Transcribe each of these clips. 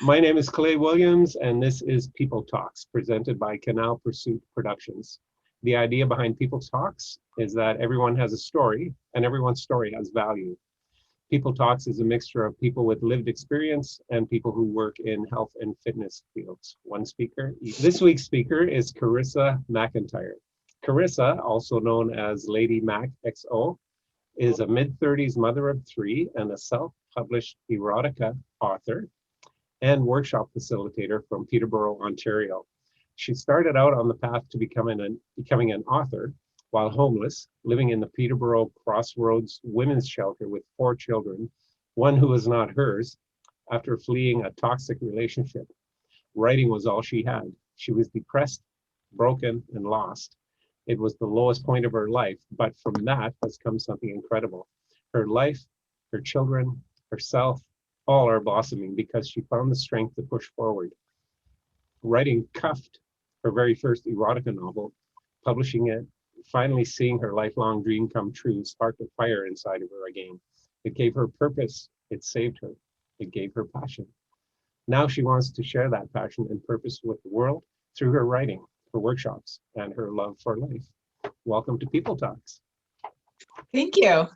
My name is Clay Williams, and this is People Talks, presented by Canal Pursuit Productions. The idea behind People Talks is that everyone has a story, and everyone's story has value. People Talks is a mixture of people with lived experience and people who work in health and fitness fields. One speaker. This week's speaker is Carissa McIntyre. Carissa, also known as Lady Mack XO, is a mid-30s mother of three and a self-published erotica author and workshop facilitator from Peterborough, Ontario. She started out on the path to becoming an author while homeless, living in the Peterborough Crossroads women's shelter with 4 children, one who was not hers, after fleeing a toxic relationship. Writing was all she had. She was depressed, broken, and lost. It was the lowest point of her life, but from that has come something incredible. Her life, her children, herself, all are blossoming because she found the strength to push forward. Writing Cuffed, her very first erotica novel, publishing it, finally seeing her lifelong dream come true, sparked a fire inside of her again. It gave her purpose, it saved her, it gave her passion. Now she wants to share that passion and purpose with the world through her writing, her workshops, and her love for life. Welcome to People Talks. Thank you.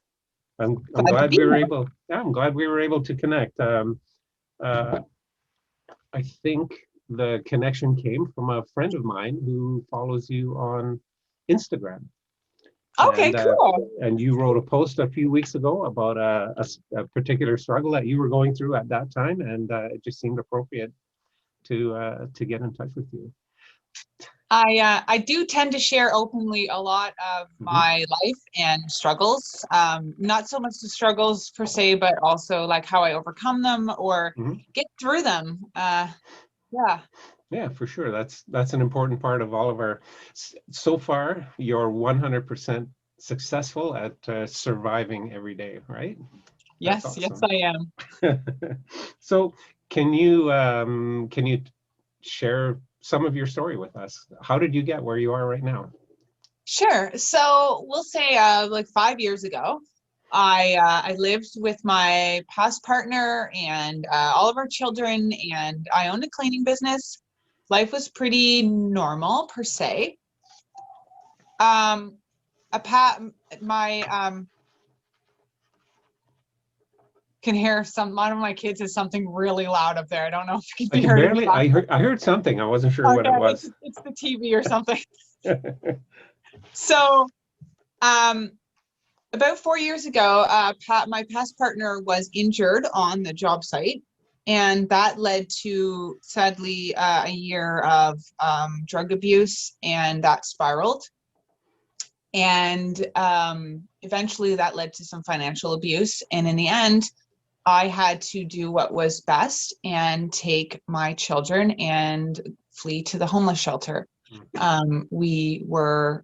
I'm glad we were able. Yeah, I'm glad we were able to connect. I think the connection came from a friend of mine who follows you on Instagram. Okay, cool. And you wrote a post a few weeks ago about a particular struggle that you were going through at that time, and it just seemed appropriate to get in touch with you. I do tend to share openly a lot of my life and struggles. Not so much the struggles per se, but also like how I overcome them or get through them. Yeah, for sure. That's an important part of all of our. So far, you're 100% successful at surviving every day, right? Yes, awesome. Yes, I am. So, can you share some of your story with us? How did you get where you are right now? Sure. So we'll say like 5 years ago, I lived with my past partner and all of our children, and I owned a cleaning business. Life was pretty normal per se. Can hear one of my kids is something really loud up there. I don't know if you can hear it. I heard something. I wasn't sure what it was. It's the TV or something. So, about 4 years ago, my past partner was injured on the job site, and that led to, sadly, a year of drug abuse, and that spiraled. And eventually that led to some financial abuse. And in the end, I had to do what was best and take my children and flee to the homeless shelter. We were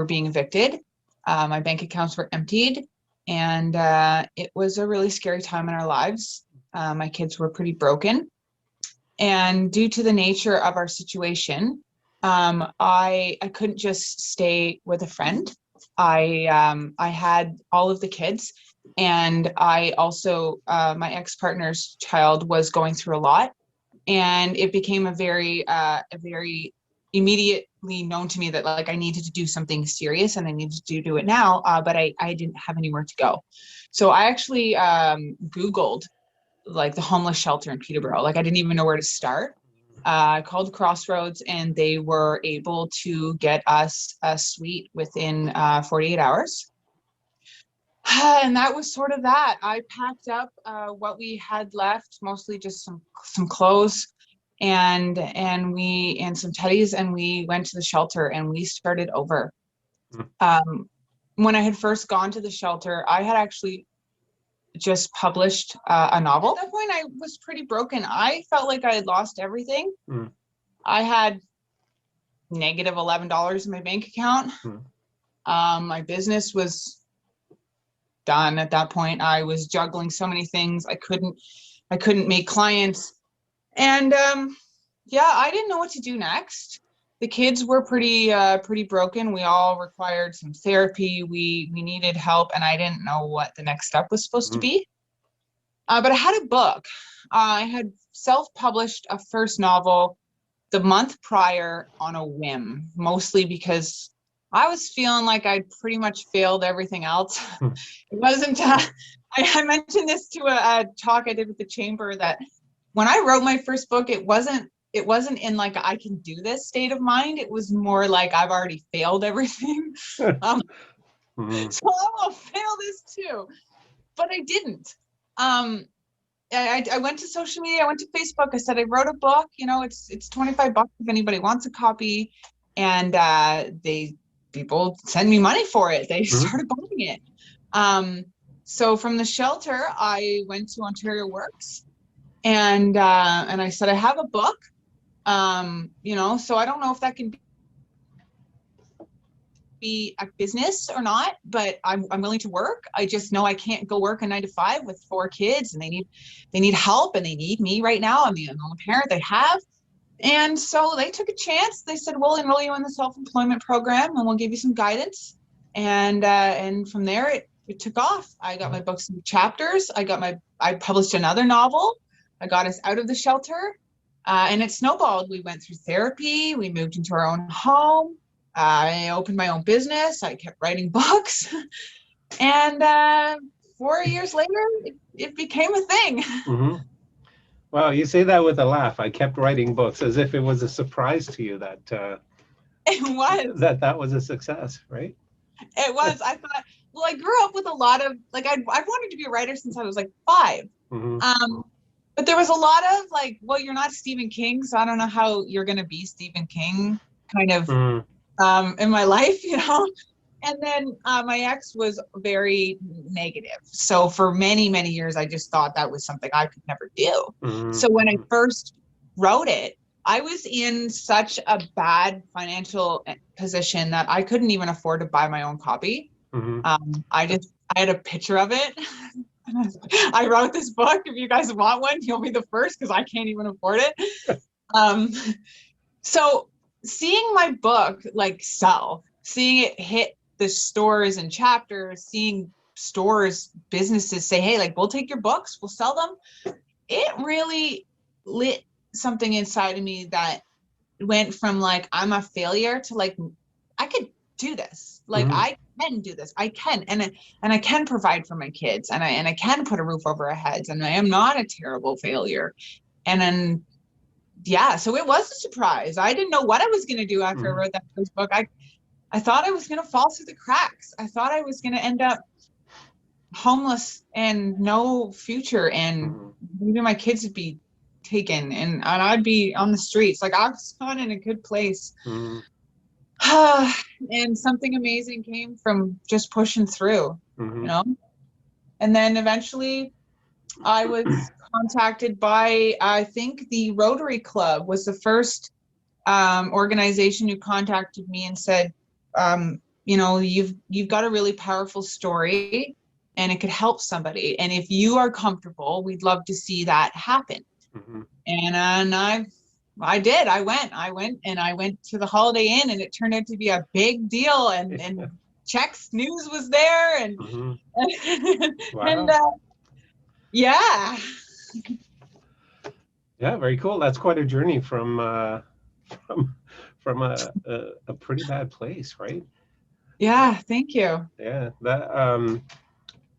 being evicted. My bank accounts were emptied, and it was a really scary time in our lives. My kids were pretty broken, and due to the nature of our situation, I couldn't just stay with a friend. I had all of the kids. And I also, my ex-partner's child was going through a lot, and it became a very immediately known to me that like I needed to do something serious and I needed to do it now, but I didn't have anywhere to go. So I actually Googled like the homeless shelter in Peterborough. Like I didn't even know where to start. I called Crossroads, and they were able to get us a suite within 48 hours. And that was sort of that. I packed up what we had left, mostly just some clothes and some teddies, and we went to the shelter and we started over. When I had first gone to the shelter, I had actually just published a novel. At that point, I was pretty broken. I felt like I had lost everything. I had negative $11 in my bank account. My business was done at that point. I was juggling so many things. I couldn't make clients, and I didn't know what to do next. The kids were pretty broken. We all required some therapy. We needed help, and I didn't know what the next step was supposed to be. But I had a book. I had self-published a first novel the month prior on a whim, mostly because I was feeling like I'd pretty much failed everything else. Hmm. It wasn't, I mentioned this to a talk I did with the chamber, that when I wrote my first book, it wasn't in like I can do this state of mind. It was more like I've already failed everything. Um, Mhm. so I will fail this too. But I didn't. Um, I went to social media, I went to Facebook, I said I wrote a book, it's $25 if anybody wants a copy. And people send me money for it. They Mhm. started buying it. So from the shelter, I went to Ontario Works, and I said I have a book. So I don't know if that can be a business or not, but I'm willing to work. I just know I can't go work a 9 to 5 with 4 kids, and they need help, and they need me right now. I'm the only parent they have. And so they took a chance. They said, we'll enroll you in the self-employment program and we'll give you some guidance. And from there it took off. I got my books in chapters. I published another novel. I got us out of the shelter. And it snowballed. We went through therapy. We moved into our own home. I opened my own business. I kept writing books. And 4 years later, it became a thing. Mhm. Well, you say that with a laugh. I kept writing books as if it was a surprise to you that It was. that was a success, right? It was. I thought, well, I grew up with a lot of, like, I've wanted to be a writer since I was like 5. Mhm. But there was a lot of like, well, you're not Stephen King, so I don't know how you're going to be Stephen King kind of Mhm. in my life. And then my ex was very negative. So for many, many years, I just thought that was something I could never do. So when I Mhm. first wrote it, I was in such a bad financial position that I couldn't even afford to buy my own copy. Mhm. I had a picture of it. I wrote this book. If you guys want one, you'll be the first, because I can't even afford it. Um, so seeing my book like sell, seeing it hit the stores and chapters, seeing stores, businesses say, hey, like, we'll take your books, we'll sell them. It really lit something inside of me that went from like, I'm a failure to like, I could do this. Like, Mhm. I can do this. I can. And I can provide for my kids, and I can put a roof over our heads, and I am not a terrible failure. And then, yeah, so it was a surprise. I didn't know what I was going to do after I Mhm. wrote that first book. I thought I was going to fall through the cracks. I thought I was going to end up homeless and no future, and Mhm. maybe my kids would be taken, and I'd be on the streets. Like, I was not in a good place. Mhm. And something amazing came from just pushing through, you Mhm. know? And then eventually I was contacted by, I think the Rotary Club was the first organization who contacted me and said, you've got a really powerful story and it could help somebody. And if you are comfortable, we'd love to see that happen. Mhm. And I did. I went to the Holiday Inn, and it turned out to be a big deal. And Chex News was there, and Mhm. and Wow. yeah, Yeah, very cool. That's quite a journey from from a pretty bad place, right? yeah. Thank you. Yeah,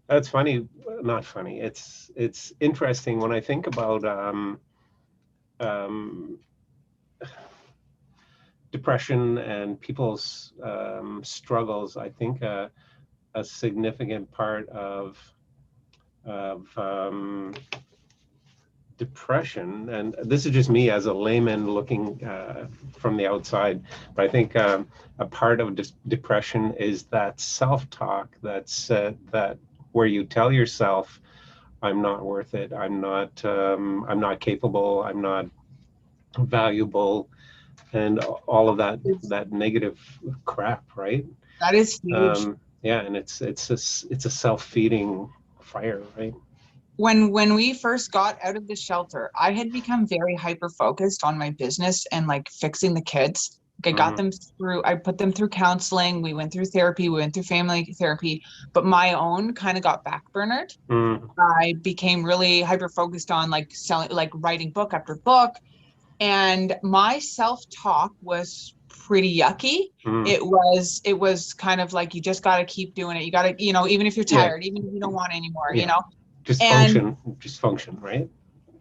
that's funny. Not funny. It's interesting when I think about um, depression and people's struggles. I think a significant part of depression, and this is just me as a layman looking from the outside, but I think a part of depression is that self-talk that where you tell yourself, I'm not worth it, I'm not capable, I'm not valuable, and all of that negative crap, right? That is huge. Yeah, and it's a self-feeding fire, right? When we first got out of the shelter, I had become very hyper focused on my business and like fixing the kids. I got them through, I put them through counseling. We went through therapy. We went through family therapy, but my own kind of got backburnered. I became really hyper focused on like selling, like writing book after book. And my self-talk was pretty yucky. It was kind of like, you just got to keep doing it. You got to, you know, even if you're tired, even if you don't want it anymore, you know, just function, right?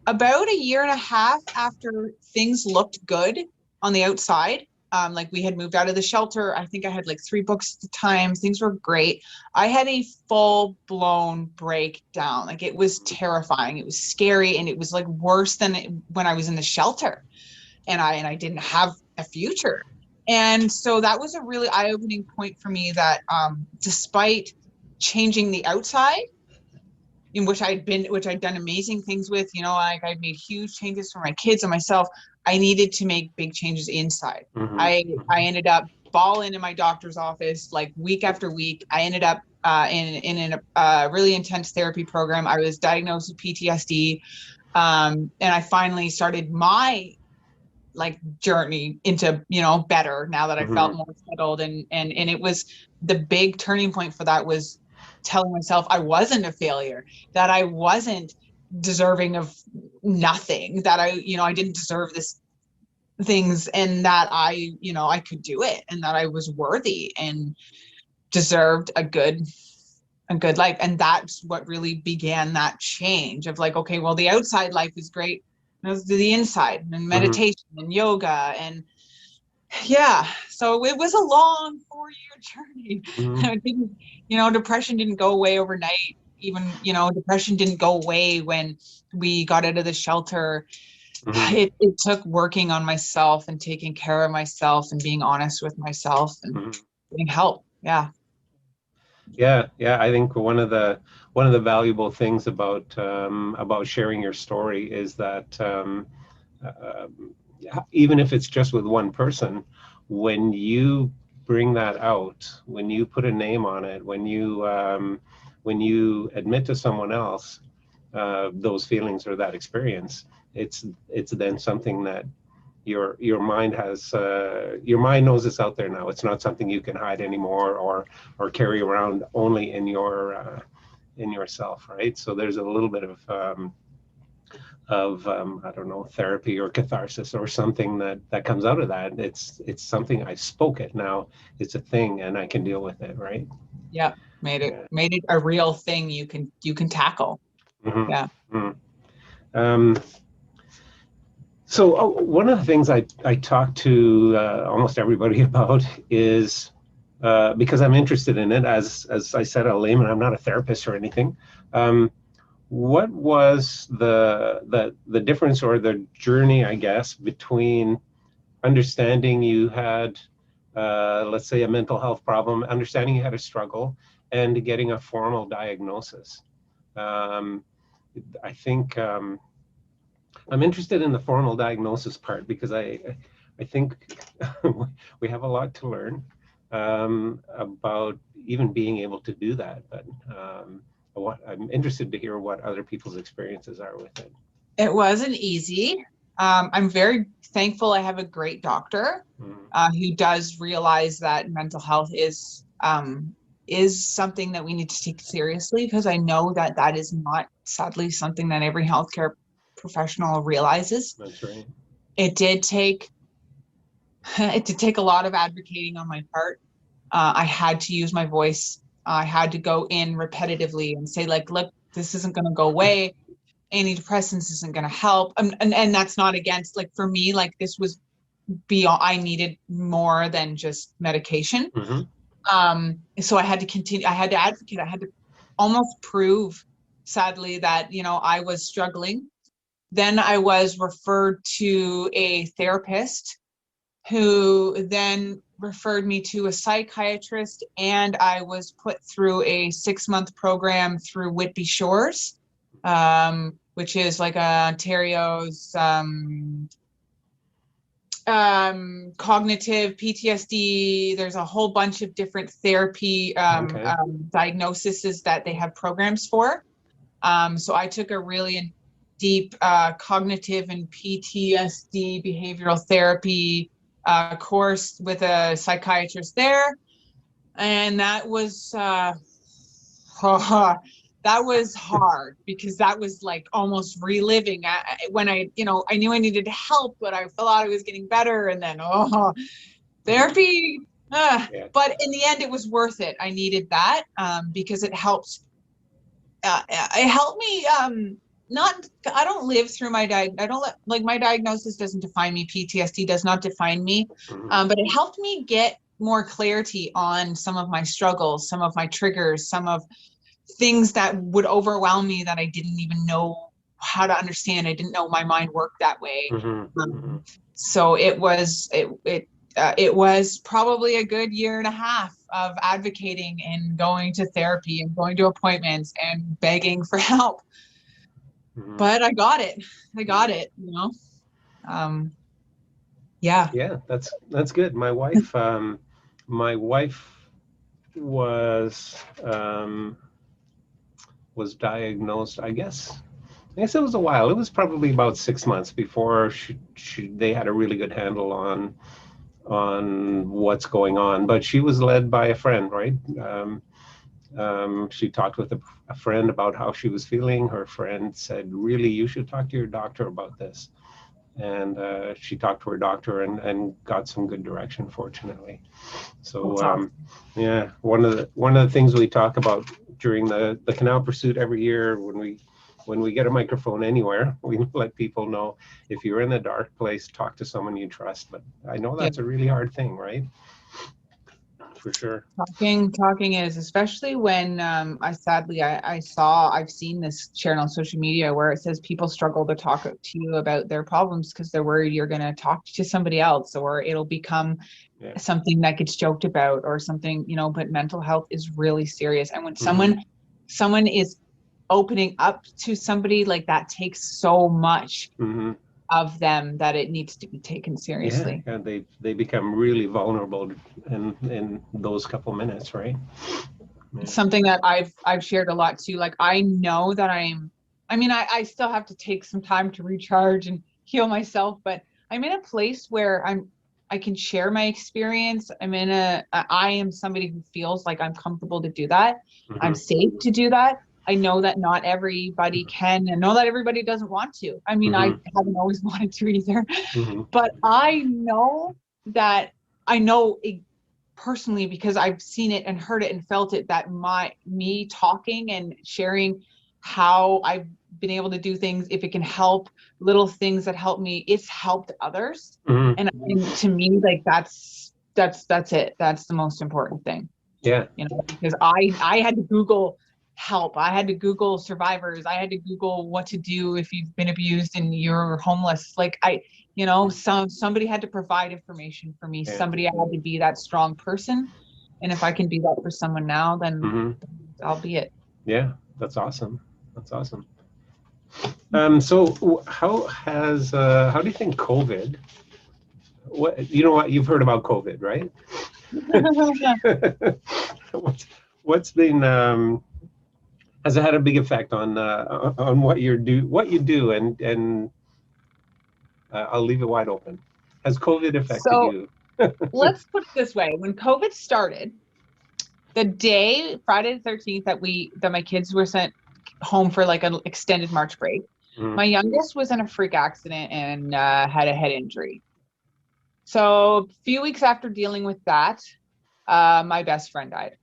About a year and a half after things looked good on the outside, like we had moved out of the shelter. I think I had like 3 books at the time. Things were great. I had a full blown breakdown. Like it was terrifying. It was scary. And it was like worse than when I was in the shelter and I didn't have a future. And so that was a really eye-opening point for me that despite changing the outside, in which I'd done amazing things with, you know, like I'd made huge changes for my kids and myself. I needed to make big changes inside. I ended up bawling in my doctor's office like week after week. I ended up in a really intense therapy program. I was diagnosed with PTSD, and I finally started my like journey into, you know, better now that I felt more settled. And it was the big turning point for that was telling myself I wasn't a failure, that I wasn't deserving of nothing, that I, you know, I didn't deserve this things, and that I, you know, I could do it, and that I was worthy and deserved a good life. And that's what really began that change of like, okay, well, the outside life is great. Let's do the inside, and meditation and yoga. And yeah, so it was a long 4-year journey. It didn't, you know, depression didn't go away overnight. Even, you know, depression didn't go away when we got out of the shelter. It took working on myself and taking care of myself and being honest with myself and getting help. Yeah. I think one of the valuable things about sharing your story is that even if it's just with one person, when you bring that out, when you put a name on it, when you admit to someone else those feelings or that experience, it's then something that your mind has, your mind knows it's out there now. It's not something you can hide anymore or carry around only in yourself, right? So there's a little bit of I don't know, therapy or catharsis or something that comes out of that. It's something, I spoke it, now it's a thing and I can deal with it, right? Yeah, made it a real thing you can tackle. Yeah. So one of the things I talk to almost everybody about is, because I'm interested in it, as I said, a layman, I'm not a therapist or anything. What was the difference or the journey, I guess, between understanding you had, let's say, a mental health problem, understanding you had a struggle, and getting a formal diagnosis? I think I'm interested in the formal diagnosis part because I think we have a lot to learn about even being able to do that. But I'm interested to hear what other people's experiences are with it. It wasn't easy. I'm very thankful I have a great doctor who does realize that mental health is something that we need to take seriously, because I know that is not, sadly, something that every healthcare professional realizes. That's right. It did take a lot of advocating on my part. I had to use my voice. I had to go in repetitively and say, like, look, this isn't going to go away. Antidepressants isn't going to help. And that's not against, like, for me, like, this was beyond, I needed more than just medication. So I had to continue, I had to advocate, I had to almost prove, sadly, that, you know, I was struggling. Then I was referred to a therapist who then referred me to a psychiatrist, and I was put through a 6-month program through Whitby Shores, which is like Ontario's cognitive PTSD. There's a whole bunch of different therapy diagnoses that they have programs for. So I took a really deep cognitive and PTSD behavioral therapy course with a psychiatrist there. And that was, that was hard because that was like almost reliving when I knew I needed help, but I thought I was getting better. And then, therapy. Yeah. But in the end, it was worth it. I needed that because it helped. It helped me. I don't live through my my diagnosis doesn't define me. PTSD does not define me. But it helped me get more clarity on some of my struggles, some of my triggers, some of things that would overwhelm me that I didn't even know how to understand. I didn't know my mind worked that way. So it was probably a good year and a half of advocating and going to therapy and going to appointments and begging for help. But I got it. Yeah. Yeah, that's good. My wife was diagnosed, I guess it was a while. It was probably about 6 months before they had a really good handle on what's going on. But she was led by a friend, right? She talked with a friend about how she was feeling. Her friend said, really, you should talk to your doctor about this. And she talked to her doctor and got some good direction, fortunately. So yeah, one of the things we talk about during the Canal Pursuit every year when we get a microphone anywhere, we let people know, if you're in a dark place, talk to someone you trust. But I know that's a really hard thing, right? For sure. Talking is, especially when I've seen this shared on social media where it says people struggle to talk to you about their problems because they're worried you're going to talk to somebody else, or it'll become something that gets joked about or something, but mental health is really serious. And when someone is opening up to somebody, like, that takes so much of them that it needs to be taken seriously. Yeah, and they become really vulnerable in those couple minutes, right? Yeah. Something that I've shared a lot too. Like, I know that I still have to take some time to recharge and heal myself, but I'm in a place where I can share my experience. I am somebody who feels like I'm comfortable to do that. I'm safe to do that. I know that not everybody can, and know that everybody doesn't want to. I haven't always wanted to either, but I know it personally, because I've seen it and heard it and felt it, that me talking and sharing how I've been able to do things, if it can help, little things that help me, it's helped others. And to me, like, that's it. That's the most important thing. Yeah. Because I had to Google help. I had to Google survivors. I had to Google what to do if you've been abused and you're homeless. Like, somebody had to provide information for me. Somebody had to be that strong person. And if I can do that for someone now, then I'll be it. Yeah, that's awesome. That's awesome. So how do you think COVID, you've heard about COVID, right? What's been, has it had a big effect on what you do, and I'll leave it wide open. Has COVID affected you? Let's put it this way. When COVID started, the day, Friday the 13th, that my kids were sent home for like an extended March break, my youngest was in a freak accident and had a head injury. So a few weeks after dealing with that, my best friend died.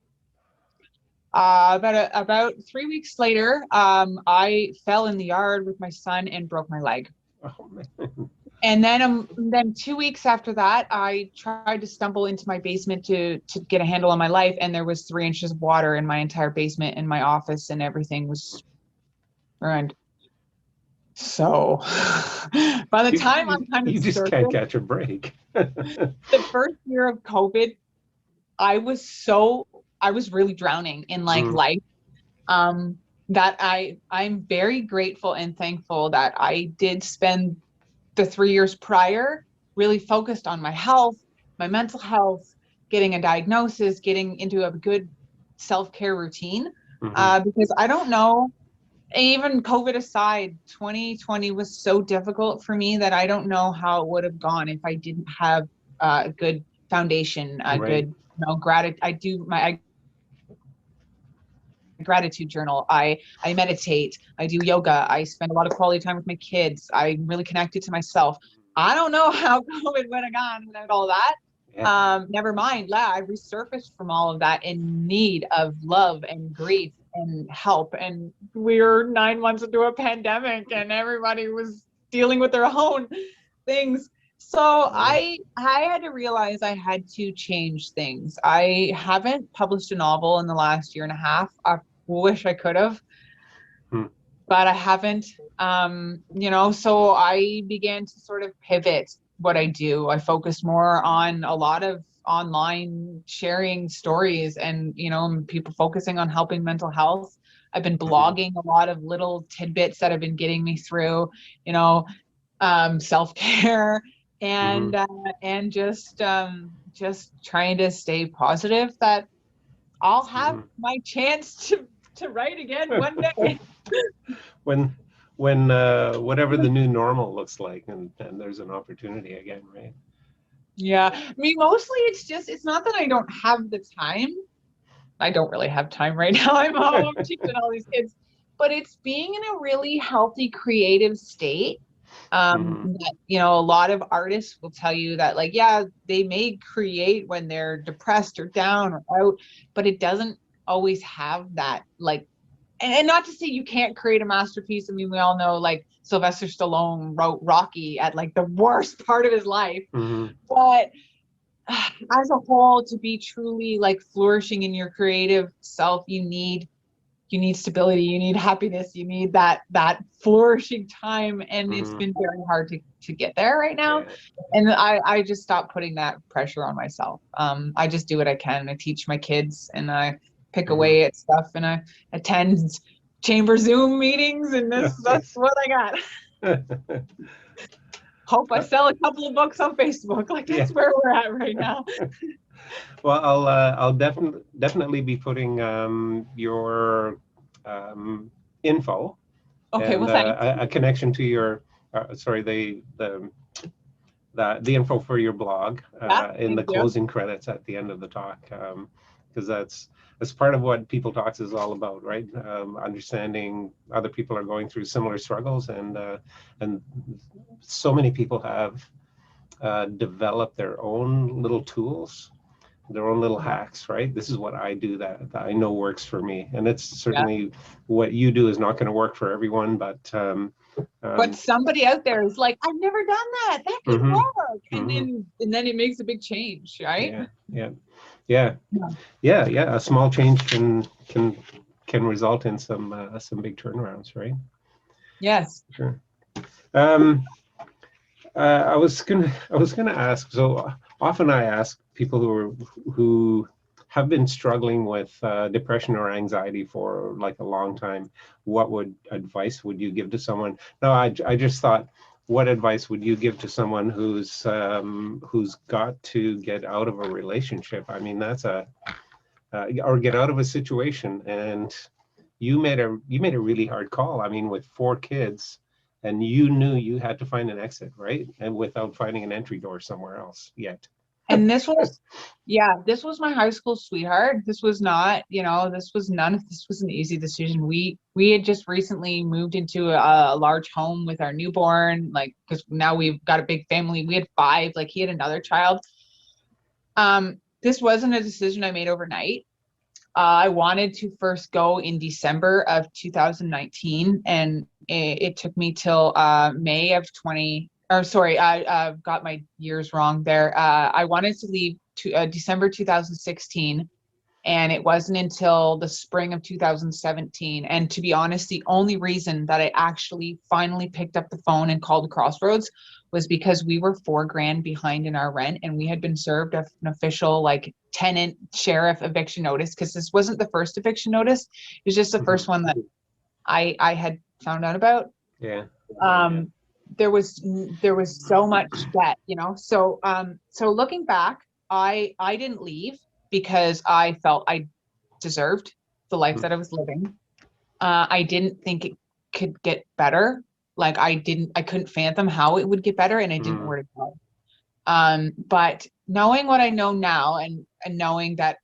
About 3 weeks later, I fell in the yard with my son and broke my leg. Oh, man. And then 2 weeks after that, I tried to stumble into my basement to get a handle on my life, and there was 3 inches of water in my entire basement, and my office and everything was ruined. So by the time I'm kind of, you just can't catch a break. The first year of COVID, I was really drowning in life. That I'm very grateful and thankful that I did spend the 3 years prior really focused on my health, my mental health, getting a diagnosis, getting into a good self-care routine. Because I don't know, even COVID aside, 2020 was so difficult for me that I don't know how it would have gone if I didn't have a good foundation, a Right. good, gratitude. I gratitude journal. I meditate. I do yoga. I spend a lot of quality time with my kids. I'm really connected to myself. I don't know how COVID would have gone without all that. Yeah. Never mind. Yeah, I resurfaced from all of that in need of love and grief and help. And we're 9 months into a pandemic, and everybody was dealing with their own things. So I had to realize I had to change things. I haven't published a novel in the last year and a half. I wish I could have, Hmm. but I haven't. So I began to sort of pivot what I do. I focused more on a lot of online sharing stories and, people focusing on helping mental health. I've been blogging a lot of little tidbits that have been getting me through, self-care and just trying to stay positive that I'll have my chance to write again one day. when whatever the new normal looks like, and there's an opportunity again, right? Yeah, I mean, mostly it's not that I don't have the time. I don't really have time right now. I'm home teaching all these kids, but it's being in a really healthy creative state. That, a lot of artists will tell you that, like, yeah, they may create when they're depressed or down or out, but it doesn't always have that, like, and not to say you can't create a masterpiece. I mean, we all know, like, Sylvester Stallone wrote Rocky at like the worst part of his life, but as a whole, to be truly like flourishing in your creative self, you need stability, you need happiness, you need that flourishing time, and it's been very hard to get there right now. And I just stopped putting that pressure on myself. I just do what I can. I teach my kids, and I pick away at stuff, and I attend chamber Zoom meetings, and that's what I got. Hope I sell a couple of books on Facebook. Like, that's where we're at right now. Well, I'll definitely be putting your info and a connection to your the info for your blog in the closing credits at the end of the talk, because that's part of what People Talks is all about, right? Understanding other people are going through similar struggles, and so many people have developed their own little tools, their own little hacks, right? This is what I do that I know works for me, and it's certainly what you do is not going to work for everyone, but somebody out there is like, I've never done that. That can work, and then it makes a big change, right? Yeah. A small change can result in some big turnarounds, right? Yes. Sure. I was gonna ask. So often I ask people who have been struggling with depression or anxiety for like a long time, what advice would you give to someone? No, I just thought, what advice would you give to someone who's got to get out of a relationship? I mean, that's or get out of a situation, and you made a really hard call. I mean, with 4 kids. And you knew you had to find an exit, right? And without finding an entry door somewhere else yet. And this was my high school sweetheart. This was not, this was an easy decision. We had just recently moved into a large home with our newborn, like, because now we've got a big family. We had 5, like, he had another child. This wasn't a decision I made overnight. I wanted to first go in December of 2019, and it took me till May of 20. Or sorry, I got my years wrong there. I wanted to leave to December 2016, and it wasn't until the spring of 2017. And to be honest, the only reason that I actually finally picked up the phone and called Crossroads was because we were $4,000 behind in our rent, and we had been served an official, like, tenant sheriff eviction notice, because this wasn't the first eviction notice. It was just the first one that I had found out about. There was so much debt, so looking back, I didn't leave because I felt I deserved the life that I was living. I didn't think it could get better. Like, I couldn't fathom how it would get better, and I didn't know where to go. But knowing what I know now, and knowing that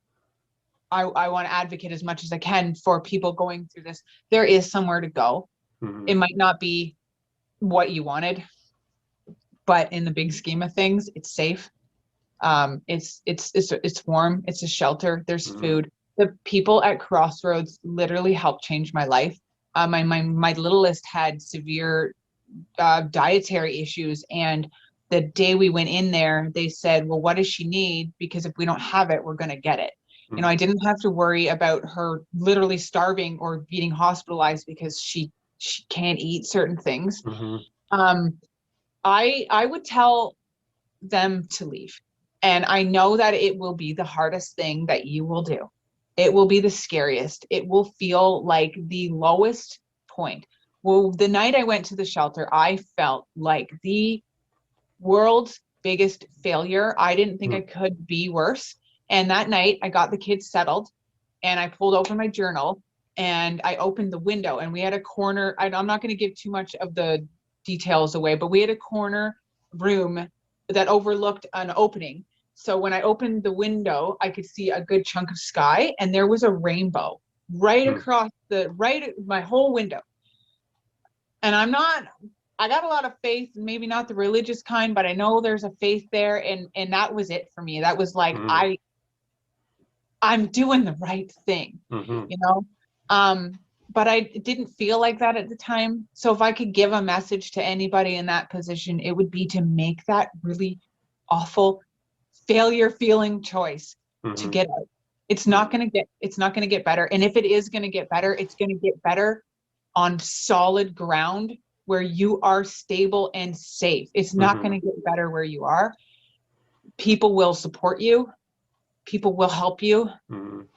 I want to advocate as much as I can for people going through this, there is somewhere to go. Mhm. It might not be what you wanted, but in the big scheme of things, it's safe. It's warm. It's a shelter. There's Mhm. food. The people at Crossroads literally helped change my life. My littlest had severe dietary issues, and the day we went in there, they said, well, what does she need? Because if we don't have it, we're going to get it. You know, I didn't have to worry about her literally starving or being hospitalized because she can't eat certain things. Mhm. I would tell them to leave. And I know that it will be the hardest thing that you will do. It will be the scariest. It will feel like the lowest point. Well, the night I went to the shelter, I felt like the world's biggest failure. I didn't think I could be worse. And that night I got the kids settled, and I pulled open my journal, and I opened the window, and we had a corner. I'm not going to give too much of the details away, but we had a corner room that overlooked an opening. So when I opened the window, I could see a good chunk of sky, and there was a rainbow right across my whole window. And I got a lot of faith, maybe not the religious kind, but I know there's a faith there. And that was it for me. That was like, I'm doing the right thing, you know? But I didn't feel like that at the time. So if I could give a message to anybody in that position, it would be to make that really awful failure feeling choice to get out. It's not going to get better. And if it is going to get better, it's going to get better on solid ground where you are stable and safe. It's not going to get better where you are. People will support you. People will help you.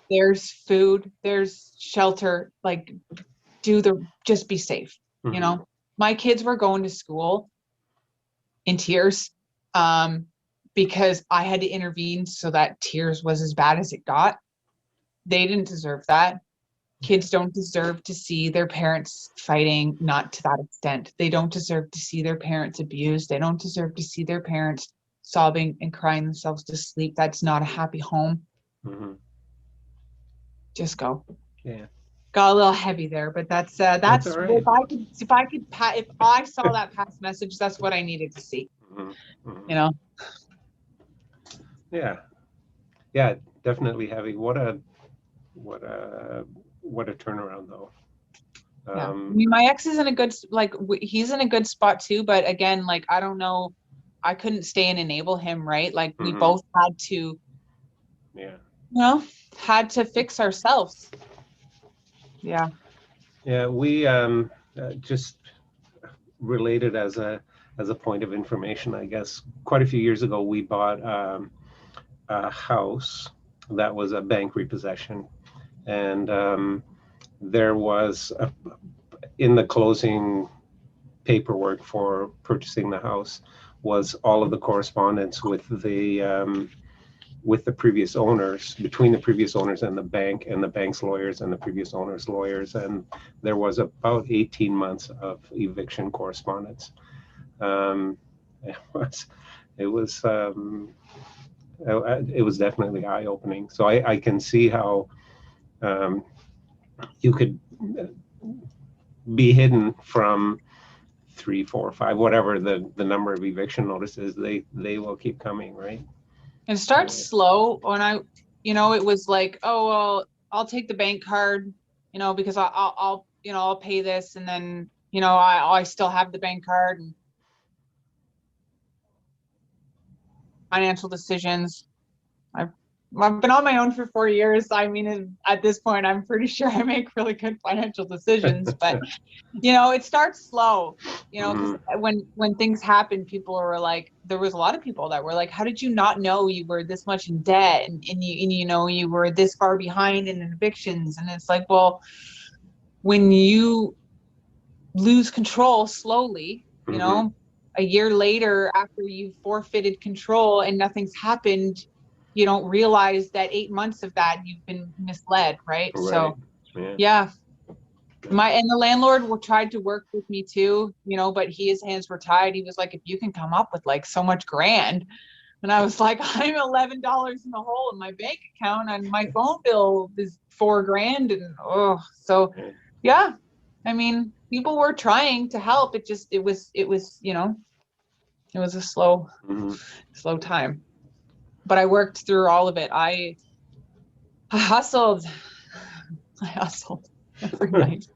There's food, there's shelter, like just be safe. You know, my kids were going to school in tears because I had to intervene so that tears was as bad as it got. They didn't deserve that. Kids don't deserve to see their parents fighting, not to that extent. They don't deserve to see their parents abused. They don't deserve to see their parents sobbing and crying themselves to sleep. That's not a happy home. Just go. Yeah. Got a little heavy there, but that's all right. if I saw that past message, that's what I needed to see. You know? Yeah, definitely heavy. What a turnaround though. Yeah. I mean, my ex is in a good, like, he's in a good spot too, but again, like, I don't know, I couldn't stay and enable him, right? Like, we both had to, had to fix ourselves. Yeah. Yeah, we just related as a point of information, I guess. Quite a few years ago, we bought a house that was a bank repossession, and there was in the closing paperwork for purchasing the house was all of the correspondence with the previous owners, between the previous owners and the bank's lawyers and the previous owners' lawyers, and there was about 18 months of eviction correspondence. It was definitely eye-opening. So I can see how you could be hidden from 3, 4, 5, whatever the number of eviction notices. They will keep coming, right? It starts slow. When it was like, oh, well, I'll take the bank card, because I'll pay this, and then, I still have the bank card. And financial decisions. I've been on my own for 4 years. I mean, at this point, I'm pretty sure I make really good financial decisions, but it starts slow, because when things happen, people are like, there was a lot of people that were like, how did you not know you were this much in debt? And you were this far behind in evictions. And it's like, well, when you lose control slowly, a year later, after you've forfeited control and nothing's happened, you don't realize that 8 months of that you've been misled, right? So, yeah. And the landlord tried to work with me too, you know, but his hands were tied. He was like, if you can come up with like so much grand. And I was like, I'm $11 in the hole in my bank account, and my phone bill is $4,000. And so yeah, I mean, people were trying to help. It was, you know, it was a slow time, but I worked through all of it. I hustled every night.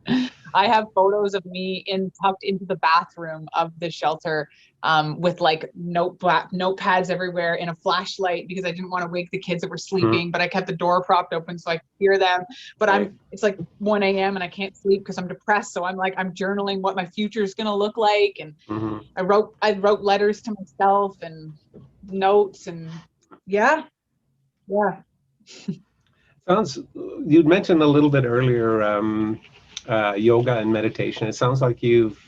I have photos of me tucked into the bathroom of the shelter, with like notepads everywhere and a flashlight, because I didn't want to wake the kids that were sleeping, but I kept the door propped open so I could hear them. But it's like 1 a.m. and I can't sleep because I'm depressed. So I'm journaling what my future is going to look like. And I wrote letters to myself and notes, and yeah. You'd mentioned a little bit earlier yoga and meditation. It sounds like you've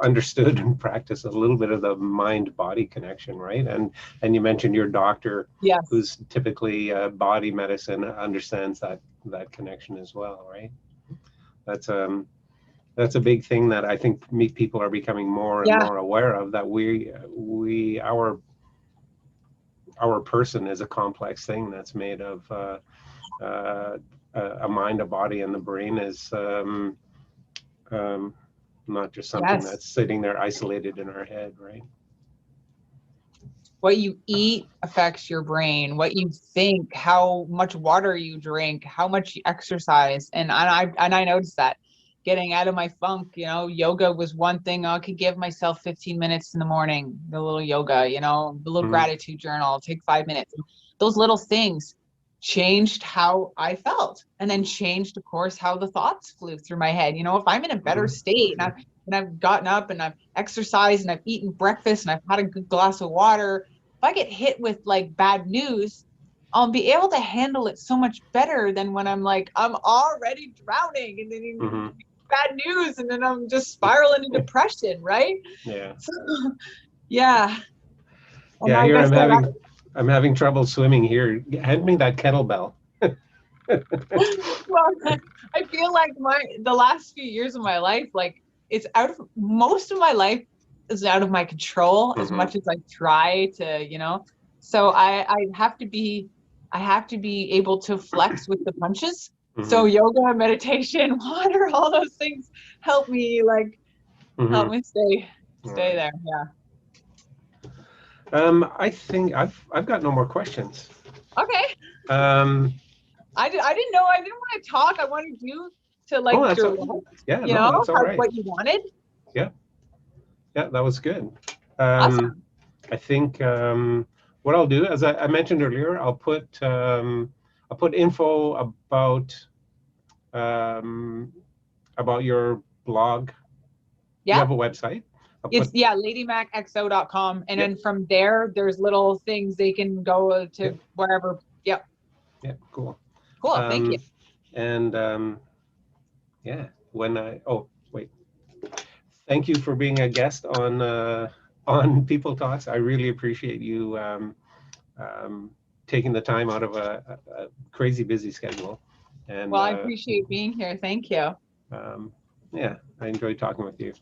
understood and practiced a little bit of the mind-body connection, right? And you mentioned your doctor, who's typically body medicine, understands that connection as well, right? That's a big thing that I think people are becoming more and more aware of, that our person is a complex thing that's made of a mind, a body, and the brain is not just something that's sitting there isolated in our head, right? What you eat affects your brain. What you think, how much water you drink, how much you exercise, and I noticed that getting out of my funk. You know, yoga was one thing. I could give myself 15 minutes in the morning, the little yoga, you know, the little gratitude journal, take 5 minutes. Those little things changed how I felt, and then changed, of course, how the thoughts flew through my head. You know, if I'm in a better state and I've gotten up and I've exercised and I've eaten breakfast and I've had a good glass of water, if I get hit with like bad news, I'll be able to handle it so much better than when I'm already drowning, and then bad news, and then I'm just spiraling into depression, right? Yeah. So, yeah. Yeah, here I'm having trouble swimming here. Hand me that kettlebell. Well, I feel like the last few years of my life, like most of my life is out of my control, as much as I try to, you know. So I have to be able to flex with the punches. So yoga, meditation, water, all those things help me help me stay there. Yeah. I think I've got no more questions. Okay. I didn't know. I didn't want to talk. I wanted you to your life. You know, that's all right. What you wanted. Yeah, that was good. Awesome. I think what I'll do, as I mentioned earlier, I'll put info about your blog. Yeah. You have a website? It's LadyMackXO.com, and then from there's little things they can go to wherever. Yep. Yeah. Cool. Thank you. And thank you for being a guest on People Talks. I really appreciate you taking the time out of a crazy busy schedule. And I appreciate being here. Thank you. I enjoyed talking with you.